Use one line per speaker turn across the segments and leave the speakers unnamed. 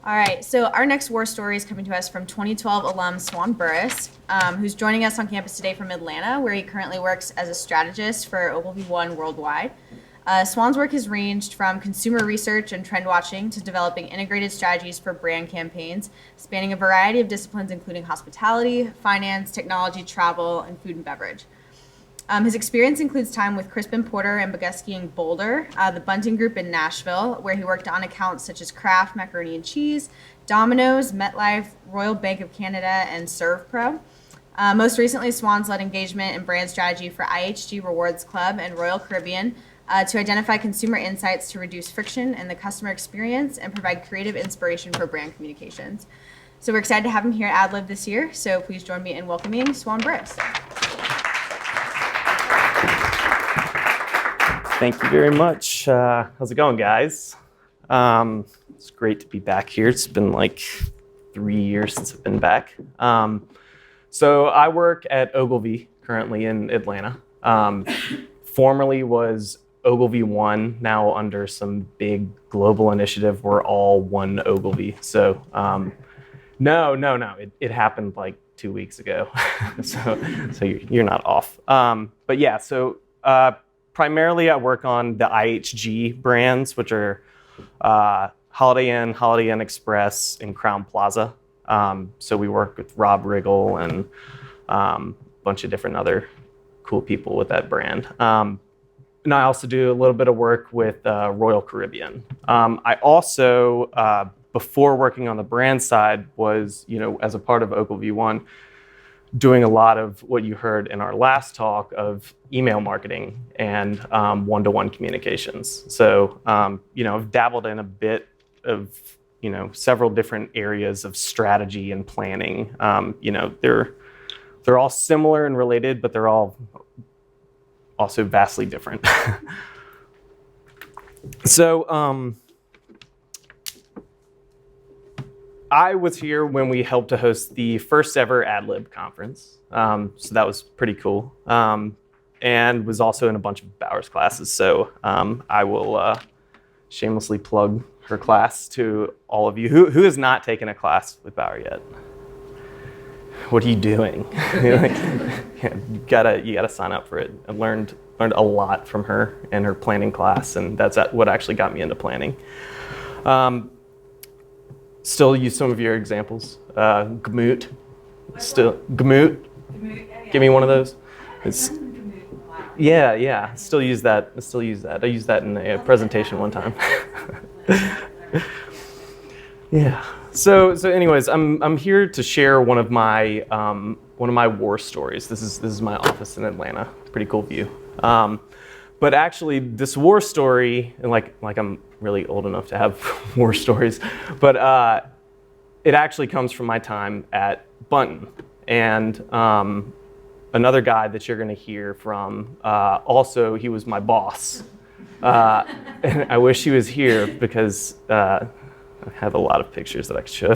All right, so our next war story is coming to us from 2012 alum Swan Burris, who's joining us on campus today from Atlanta, where he currently works as a strategist for OgilvyOne worldwide. Swan's work has ranged from consumer research and trend watching to developing integrated strategies for brand campaigns, spanning a variety of disciplines including hospitality, finance, technology, travel, and food and beverage. His experience includes time with Crispin Porter and Boguski in Boulder, the Bunting Group in Nashville, where he worked on accounts such as Kraft Macaroni and Cheese, Domino's, MetLife, Royal Bank of Canada, and ServPro. Most recently, Swan's led engagement and brand strategy for IHG Rewards Club and Royal Caribbean to identify consumer insights to reduce friction in the customer experience and provide creative inspiration for brand communications. So we're excited to have him here at ADLIB this year. So please join me in welcoming Swan Burris.
Thank you very much. How's it going, guys? It's great to be back here. It's been like 3 years since I've been back. So I work at Ogilvy currently in Atlanta. Formerly was OgilvyOne, now under some big global initiative. We're all one Ogilvy. So no. It happened like 2 weeks ago. so you're not off. But yeah, so primarily I work on the IHG brands, which are Holiday Inn, Holiday Inn Express, and Crowne Plaza. So we work with Rob Riggle and a bunch of different other cool people with that brand. And I also do a little bit of work with Royal Caribbean. I also, before working on the brand side, was, as a part of OgilvyOne, doing a lot of what you heard in our last talk of email marketing and one-to-one communications. So, I've dabbled in a bit of, several different areas of strategy and planning. They're all similar and related, but they're all also vastly different. So, I was here when we helped to host the first ever ADLIB conference. So that was pretty cool. And was also in a bunch of Bowers classes. So I will shamelessly plug her class to all of you. Who has not taken a class with Bauer yet? What are you doing? You gotta sign up for it. I learned a lot from her and her planning class, and that's what actually got me into planning. Still use some of your examples. Gmoot. Still Gmoot. Give me one of those. Yeah. Still use that. I used that in a presentation one time. Yeah. So anyways, I'm here to share one of my war stories. This is my office in Atlanta. Pretty cool view. But actually, this war story, and like I'm really old enough to have war stories, but it actually comes from my time at Bunton. And another guy that you're going to hear from, also, he was my boss. And I wish he was here because I have a lot of pictures that I could show.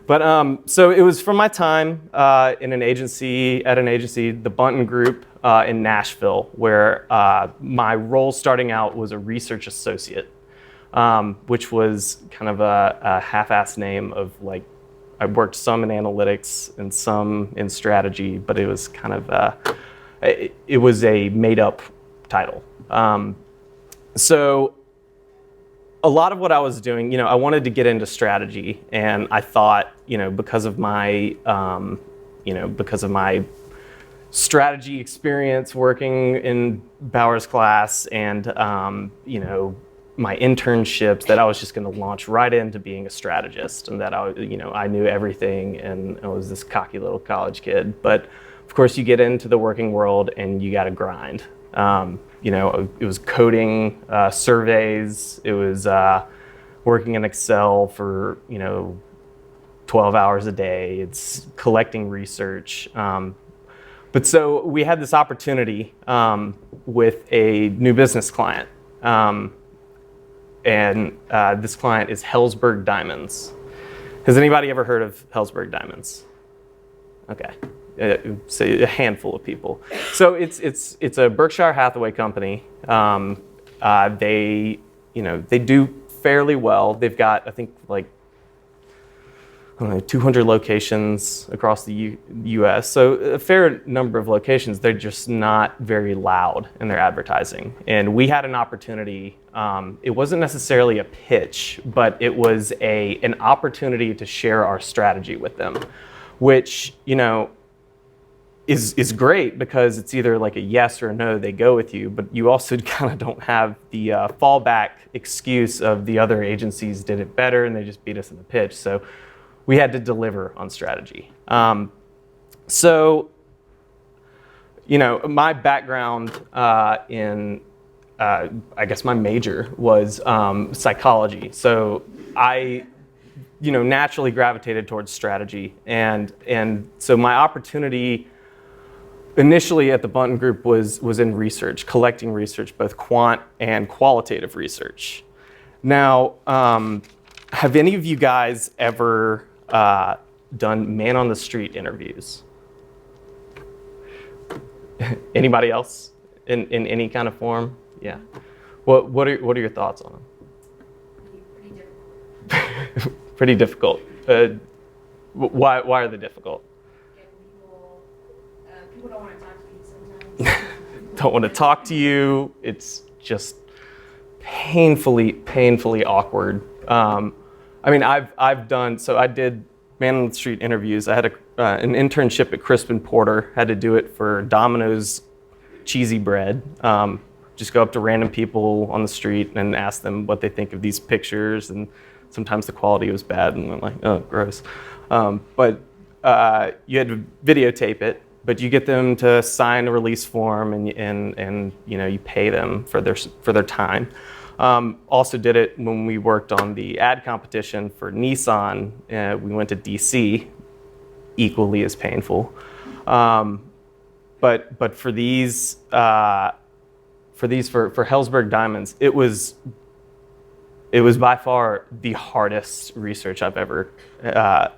But so it was from my time at an agency, the Bunton Group in Nashville, where my role starting out was a research associate, which was kind of a half-assed name of like, I worked some in analytics and some in strategy, but it was kind of, it was a made-up title. So a lot of what I was doing, I wanted to get into strategy, and I thought, because of my strategy experience working in Bowers class and, my internships, that I was just going to launch right into being a strategist, and that I knew everything, and I was this cocky little college kid. But of course, you get into the working world and you got to grind. It was coding surveys. It was working in Excel for 12 hours a day. It's collecting research. But so we had this opportunity with a new business client. And this client is Helzberg Diamonds. Has anybody ever heard of Helzberg Diamonds? Okay, say a handful of people. So it's a Berkshire Hathaway company. They do fairly well. They've got, I think, like, I don't know, 200 locations across the U.S. So a fair number of locations. They're just not very loud in their advertising. And we had an opportunity. It wasn't necessarily a pitch, but it was an opportunity to share our strategy with them, which, you know, is great because it's either like a yes or a no, they go with you, but you also kind of don't have the fallback excuse of the other agencies did it better and they just beat us in the pitch. So we had to deliver on strategy. So, you know, my background in, I guess my major was psychology. So I, you know, naturally gravitated towards strategy. And so my opportunity initially at the Bunton Group was in research, collecting research, both quant and qualitative research. Now, have any of you guys ever done man on the street interviews? Anybody else in any kind of form? Yeah. What are your thoughts on them? Pretty difficult. Why are they difficult?
People don't want to talk to you sometimes.
Don't want to talk to you. It's just painfully awkward. I mean, I did man on the street interviews. I had an internship at Crispin Porter. Had to do it for Domino's cheesy bread. Just go up to random people on the street and ask them what they think of these pictures. And sometimes the quality was bad, and I'm like, oh, gross. But you had to videotape it. But you get them to sign a release form, and you know, you pay them for their time. Also did it when we worked on the ad competition for Nissan. We went to DC, equally as painful. But for Helzberg Diamonds, it was by far the hardest research I've ever had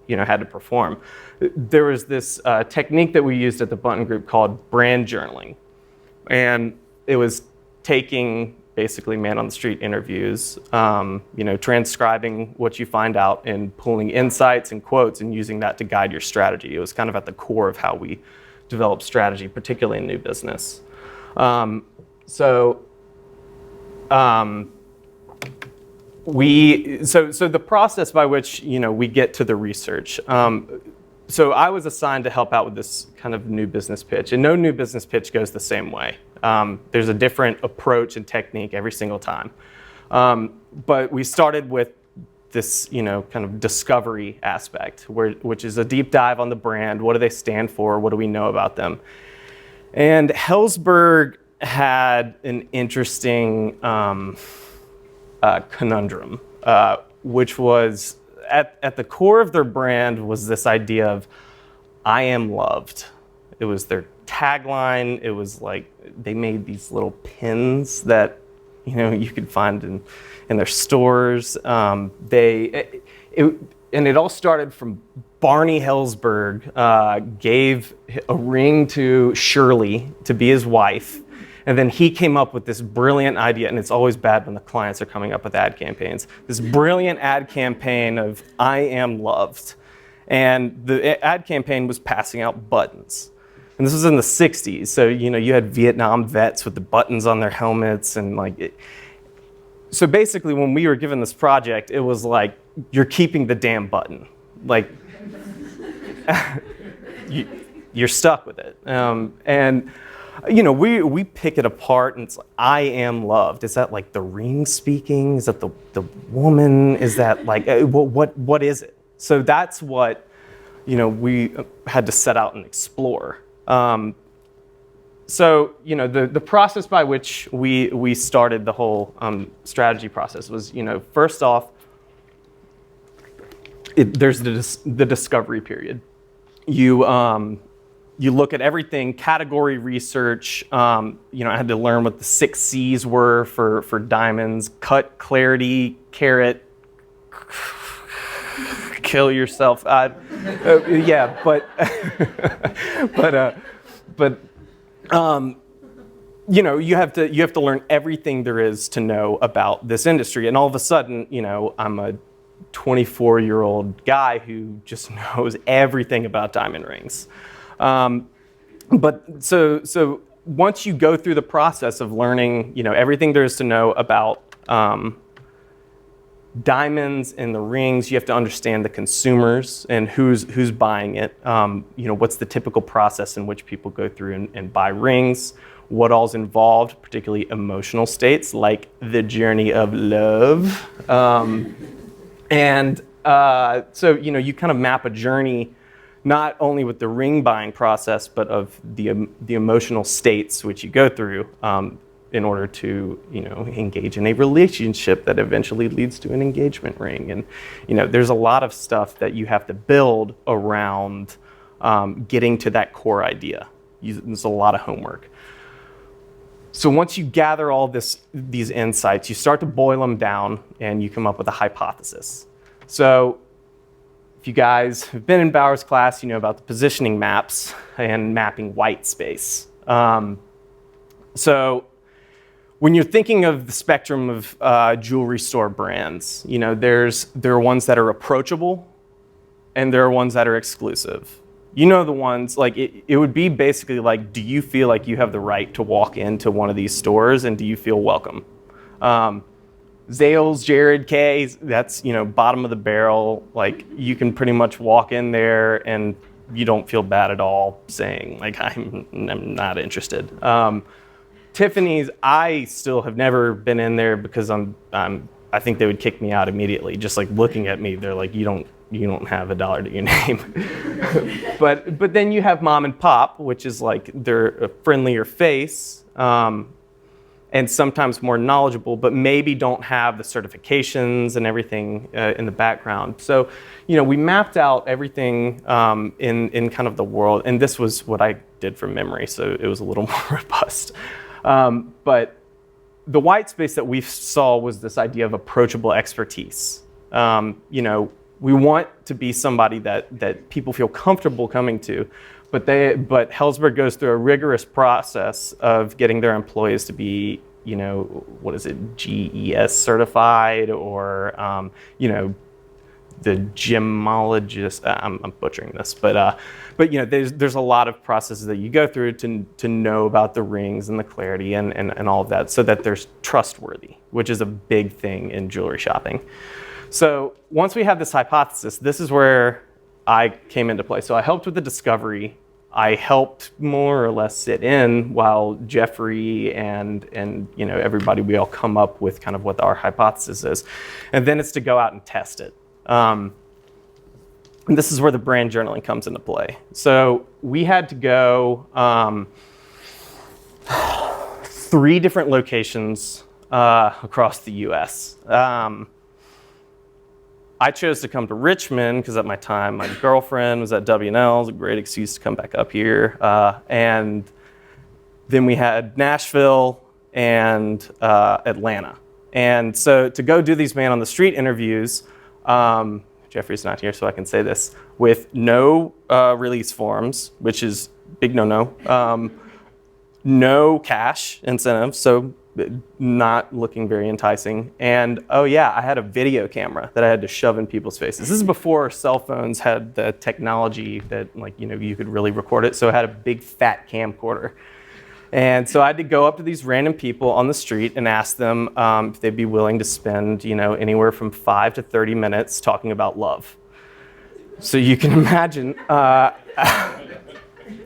to perform. There was this technique that we used at the Bunton Group called brand journaling. And it was taking basically man on the street interviews, transcribing what you find out and pulling insights and quotes and using that to guide your strategy. It was kind of at the core of how we develop strategy, particularly in new business. So the process by which we get to the research. So I was assigned to help out with this kind of new business pitch, and no new business pitch goes the same way. There's a different approach and technique every single time. But we started with this, kind of discovery aspect, which is a deep dive on the brand. What do they stand for? What do we know about them? And Helzberg had an interesting conundrum, which was at the core of their brand was this idea of I am loved. It was their tagline. It was like they made these little pins that you could find in their stores. And it all started from Barney Helzberg gave a ring to Shirley to be his wife. And then he came up with this brilliant idea, and it's always bad when the clients are coming up with ad campaigns, this brilliant ad campaign of I am loved. And the ad campaign was passing out buttons. And this was in the 60s, so you had Vietnam vets with the buttons on their helmets. And so basically when we were given this project, it was like, you're keeping the damn button. Like, you're stuck with it. And we pick it apart, and it's like, I am loved. Is that like the ring speaking? Is that the woman? Is that like, what is it? So that's what, we had to set out and explore. So, the process by which we started the whole strategy process was, first off, there's the discovery period. You look at everything, category research. I had to learn what the 6 C's were for diamonds: cut, clarity, carat, kill yourself. you have to learn everything there is to know about this industry. And all of a sudden, I'm a 24-year-old guy who just knows everything about diamond rings. But so once you go through the process of learning, everything there is to know about diamonds and the rings, you have to understand the consumers and who's buying it. What's the typical process in which people go through and buy rings, what all's involved, particularly emotional states like the journey of love. So you kind of map a journey not only with the ring buying process, but of the emotional states which you go through in order to engage in a relationship that eventually leads to an engagement ring. And there's a lot of stuff that you have to build around getting to that core idea. There's a lot of homework. So once you gather all these insights, you start to boil them down and you come up with a hypothesis. So if you guys have been in Bauer's class, you know about the positioning maps and mapping white space. So when you're thinking of the spectrum of jewelry store brands, there are ones that are approachable and there are ones that are exclusive. The ones, like, it would be basically like, do you feel like you have the right to walk into one of these stores and do you feel welcome? Zales, Jared, Kay, that's, bottom of the barrel. Like, you can pretty much walk in there and you don't feel bad at all saying, like, I'm not interested. Tiffany's, I still have never been in there because I think they would kick me out immediately. Just like looking at me, they're like, you don't have $1 to your name. but then you have mom and pop, which is like they're a friendlier face and sometimes more knowledgeable, but maybe don't have the certifications and everything in the background. So, we mapped out everything in kind of the world, and this was what I did from memory, so it was a little more robust. But the white space that we saw was this idea of approachable expertise. We want to be somebody that people feel comfortable coming to, but Helzberg goes through a rigorous process of getting their employees to be, GES certified or, the gemologist. I'm butchering this, but there's a lot of processes that you go through to know about the rings and the clarity and all of that, so that there's trustworthy, which is a big thing in jewelry shopping. So once we have this hypothesis, this is where I came into play. So I helped with the discovery. I helped more or less sit in while Jeffrey and everybody, we all come up with kind of what our hypothesis is. And then it's to go out and test it. And this is where the brand journaling comes into play. So we had to go 3 different locations across the US. I chose to come to Richmond because at my time, my girlfriend was at W&L. It was a great excuse to come back up here. And then we had Nashville and Atlanta. And so to go do these man on the street interviews, Jeffrey's not here, so I can say this, with no release forms, which is big no-no, no cash incentive, so not looking very enticing. And oh yeah, I had a video camera that I had to shove in people's faces. This is before cell phones had the technology that you could really record it. So I had a big fat camcorder. And so I had to go up to these random people on the street and ask them if they'd be willing to spend anywhere from 5 to 30 minutes talking about love. So you can imagine,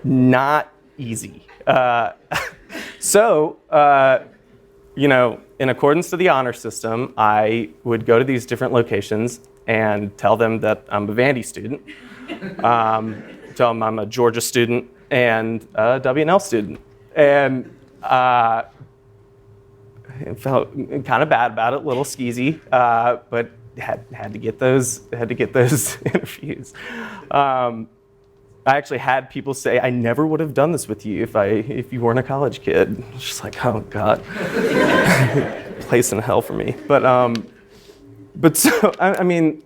not easy. In accordance to the honor system, I would go to these different locations and tell them that I'm a Vandy student, tell them I'm a Georgia student and a W&L student. And I felt kind of bad about it, a little skeezy, but had to get those interviews. I actually had people say, I never would have done this with you if you weren't a college kid. It's just like, oh God, place in hell for me. But so, I mean,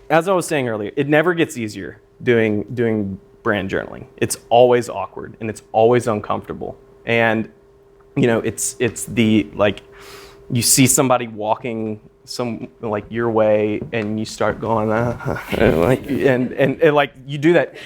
as I was saying earlier, it never gets easier doing brand journaling. It's always awkward and it's always uncomfortable. And it's the like you see somebody walking like your way, and you start going like and like you do that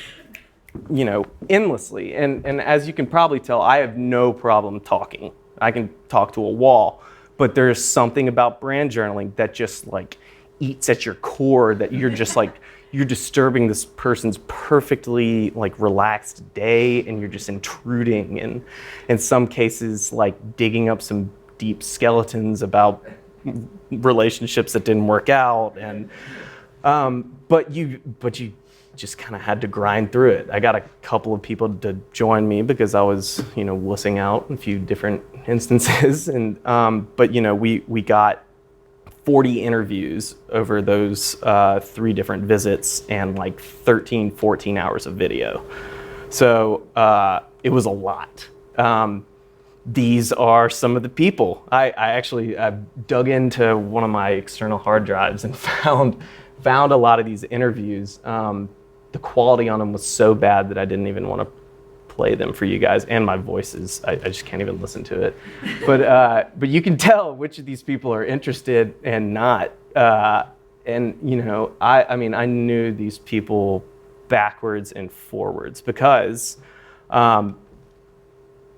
endlessly. And as you can probably tell, I have no problem talking. I can talk to a wall, but there's something about brand journaling that just like eats at your core, that you're just like you're disturbing this person's perfectly like relaxed day, and you're just intruding, and in some cases like digging up some deep skeletons about relationships that didn't work out. And but you just kind of had to grind through it. I got a couple of people to join me because I was wussing out in a few different instances, and but we got 40 interviews over those 3 different visits, and like 13, 14 hours of video. So it was a lot. These are some of the people. I actually dug into one of my external hard drives and found a lot of these interviews. The quality on them was so bad that I didn't even want to play them for you guys, and my voice I just can't even listen to it. But you can tell which of these people are interested and not. And I knew these people backwards and forwards because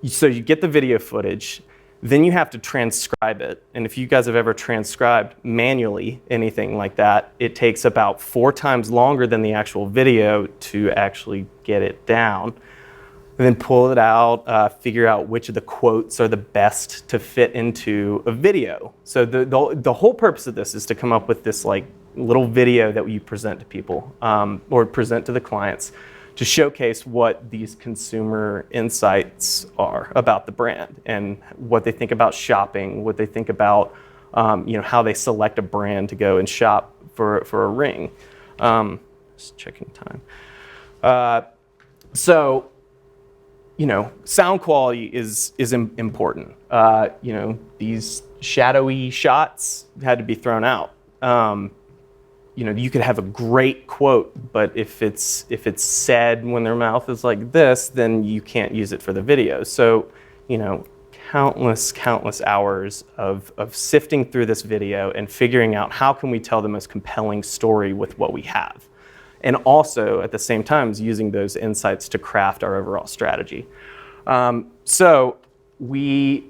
so you get the video footage, then you have to transcribe it. And if you guys have ever transcribed manually anything like that, it takes about 4 times longer than the actual video to actually get it down. And then pull it out, figure out which of the quotes are the best to fit into a video. So the whole purpose of this is to come up with this like little video that you present to people or present to the clients to showcase what these consumer insights are about the brand and what they think about shopping, what they think about how they select a brand to go and shop for a ring. Just checking time. So sound quality is important. These shadowy shots had to be thrown out. You could have a great quote, but if it's said when their mouth is like this, then you can't use it for the video. So, countless hours of sifting through this video and figuring out how can we tell the most compelling story with what we have. And also, at the same time, using those insights to craft our overall strategy. So we,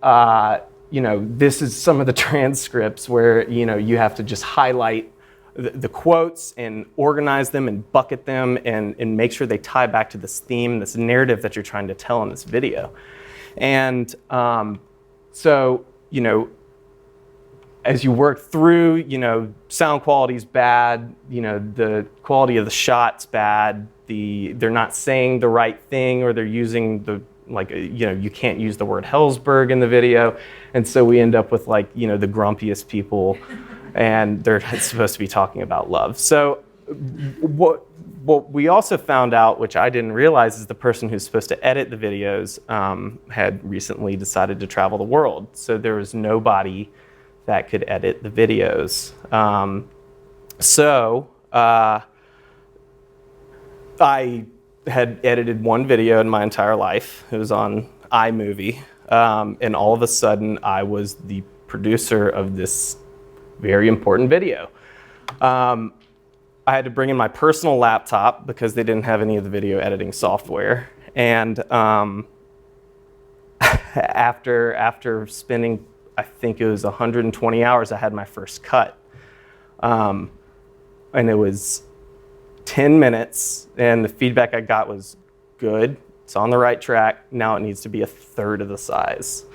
this is some of the transcripts where, you have to just highlight the quotes and organize them and bucket them and make sure they tie back to this theme, this narrative that you're trying to tell in this video. And so, as you work through, sound quality's bad, the quality of the shot's bad, they're not saying the right thing, or they're using you can't use the word Hellsberg in the video. And so we end up with the grumpiest people, and they're supposed to be talking about love. So what we also found out, which I didn't realize, is the person who's supposed to edit the videos had recently decided to travel the world. So there was nobody that could edit the videos. I had edited one video in my entire life. It was on iMovie. And all of a sudden, I was the producer of this very important video. I had to bring in my personal laptop because they didn't have any of the video editing software. And after spending, I think it was 120 hours, I had my first cut. And it was 10 minutes, and the feedback I got was good. It's on the right track. Now it needs to be a third of the size.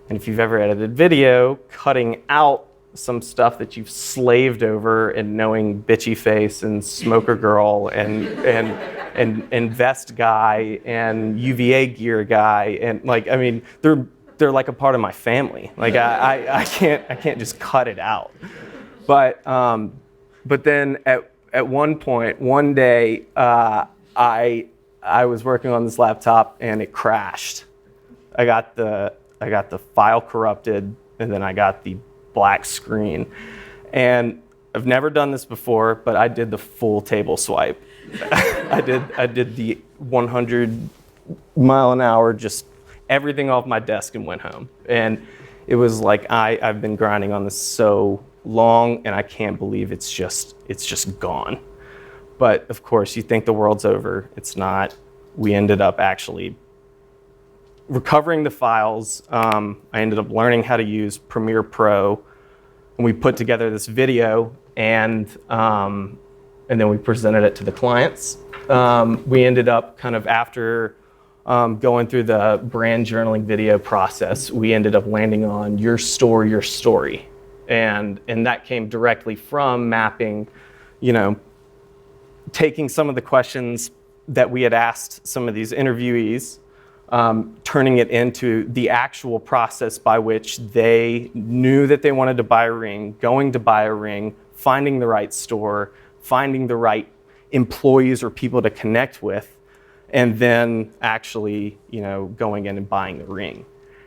And if you've ever edited video, cutting out some stuff that you've slaved over and knowing bitchy face and smoker girl and vest guy and UVA gear guy, and they're like a part of my family. I can't just cut it out. But then at one point, one day, I was working on this laptop and it crashed. I got the file corrupted, and then I got the black screen. And I've never done this before, but I did the full table swipe. I did the 100 mile an hour, just everything off my desk and went home. And it was like, I've been grinding on this so long, and I can't believe it's just gone. But of course, you think the world's over. It's not. We ended up actually recovering the files. I ended up learning how to use Premiere Pro, and we put together this video, and then we presented it to the clients. We ended up kind of after going through the brand journaling video process, we ended up landing on your story. And that came directly from mapping, taking some of the questions that we had asked some of these interviewees, turning it into the actual process by which they knew that they wanted to buy a ring, going to buy a ring, finding the right store, finding the right employees or people to connect with, and then actually, going in and buying the ring.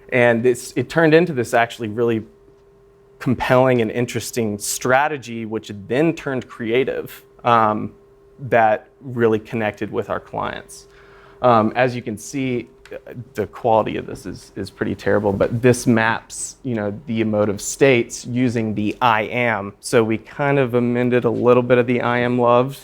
And it turned into this actually really compelling and interesting strategy, which then turned creative, that really connected with our clients. As you can see, the quality of this is pretty terrible, but this maps, the emotive states using the I am. So we kind of amended a little bit of the I am loved,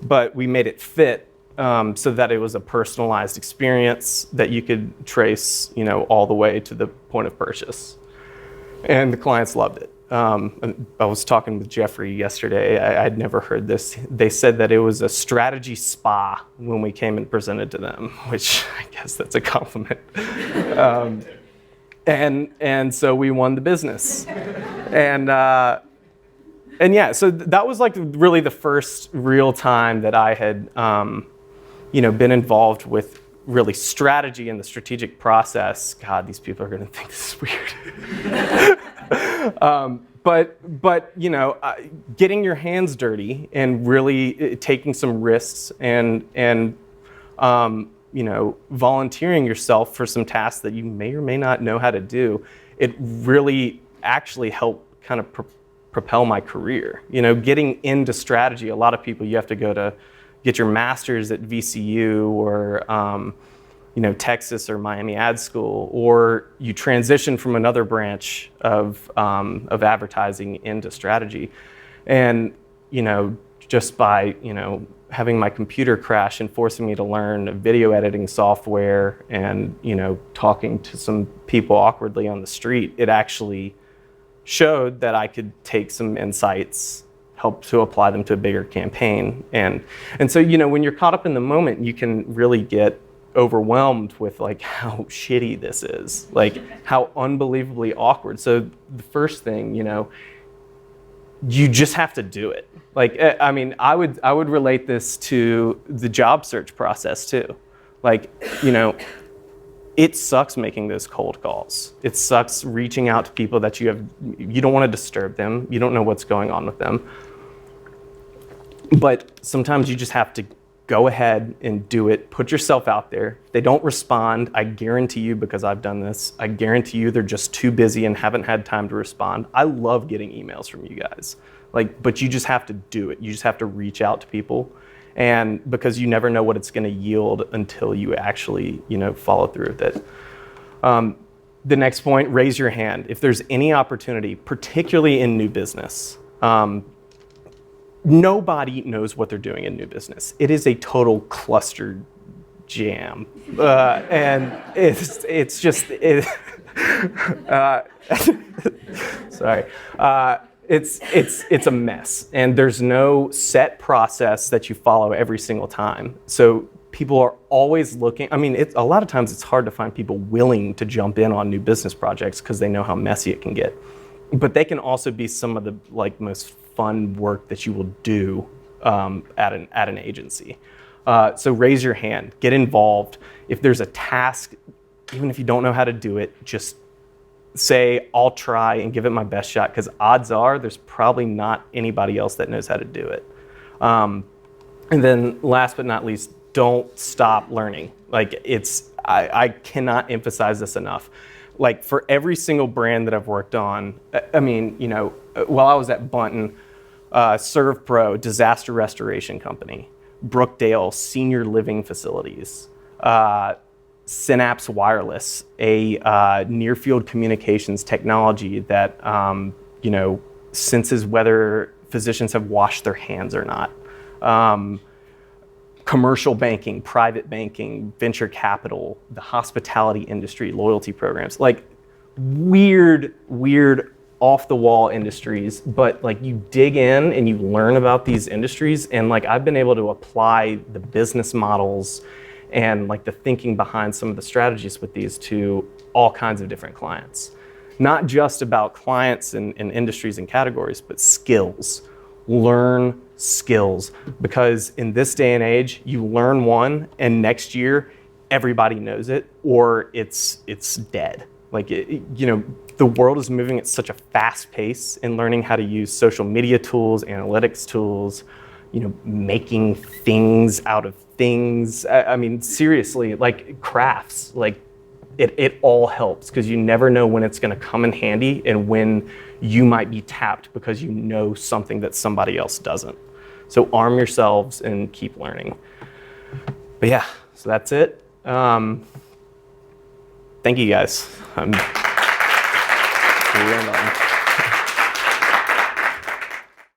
but we made it fit so that it was a personalized experience that you could trace, all the way to the point of purchase. And the clients loved it. I was talking with Jeffrey yesterday. I'd never heard this. They said that it was a strategy spa when we came and presented to them, which I guess that's a compliment. And so we won the business. And yeah, so that was like really the first real time that I had, been involved with really strategy in the strategic process. God, these people are going to think this is weird. But getting your hands dirty and really taking some risks and volunteering yourself for some tasks that you may or may not know how to do, it really actually helped kind of propel my career. Getting into strategy, a lot of people, you have to go to get your master's at VCU or Texas or Miami Ad School, or you transition from another branch of advertising into strategy. And, just by, having my computer crash and forcing me to learn video editing software and, talking to some people awkwardly on the street, it actually showed that I could take some insights, help to apply them to a bigger campaign. And so, when you're caught up in the moment, you can really get overwhelmed with like how shitty this is, like how unbelievably awkward. So the first thing, you just have to do it. Like, I would relate this to the job search process too. Like, it sucks making those cold calls. It sucks reaching out to people that you don't want to disturb them. You don't know what's going on with them. But sometimes you just have to go ahead and do it. Put yourself out there. If they don't respond, I guarantee you, because I've done this, I guarantee you they're just too busy and haven't had time to respond. I love getting emails from you guys. But you just have to do it. You just have to reach out to people. And because you never know what it's going to yield until you actually, follow through with it. The next point, raise your hand. If there's any opportunity, particularly in new business, nobody knows what they're doing in new business. It is a total cluster jam, and it's just sorry. It's a mess, and there's no set process that you follow every single time. So people are always looking. A lot of times it's hard to find people willing to jump in on new business projects because they know how messy it can get. But they can also be some of the most fun work that you will do at an agency. So raise your hand, get involved. If there's a task, even if you don't know how to do it, just say, I'll try and give it my best shot, because odds are there's probably not anybody else that knows how to do it. And then last but not least, don't stop learning. I cannot emphasize this enough. For every single brand that I've worked on, while I was at Bunton, ServPro, disaster restoration company, Brookdale, senior living facilities, Synapse Wireless, a near-field communications technology that senses whether physicians have washed their hands or not. Commercial banking, private banking, venture capital, the hospitality industry, loyalty programs, like weird, off the wall industries, but like you dig in and you learn about these industries, and like I've been able to apply the business models and like the thinking behind some of the strategies with these to all kinds of different clients. Not just about clients and industries and categories, but skills. Learn skills, because in this day and age, you learn one and next year everybody knows it, or it's dead. Like the world is moving at such a fast pace, and learning how to use social media tools, analytics tools, making things out of things. I mean, seriously, like crafts, like it all helps, because you never know when it's going to come in handy and when you might be tapped because you know something that somebody else doesn't. So arm yourselves and keep learning. But yeah, so that's it. Thank you guys.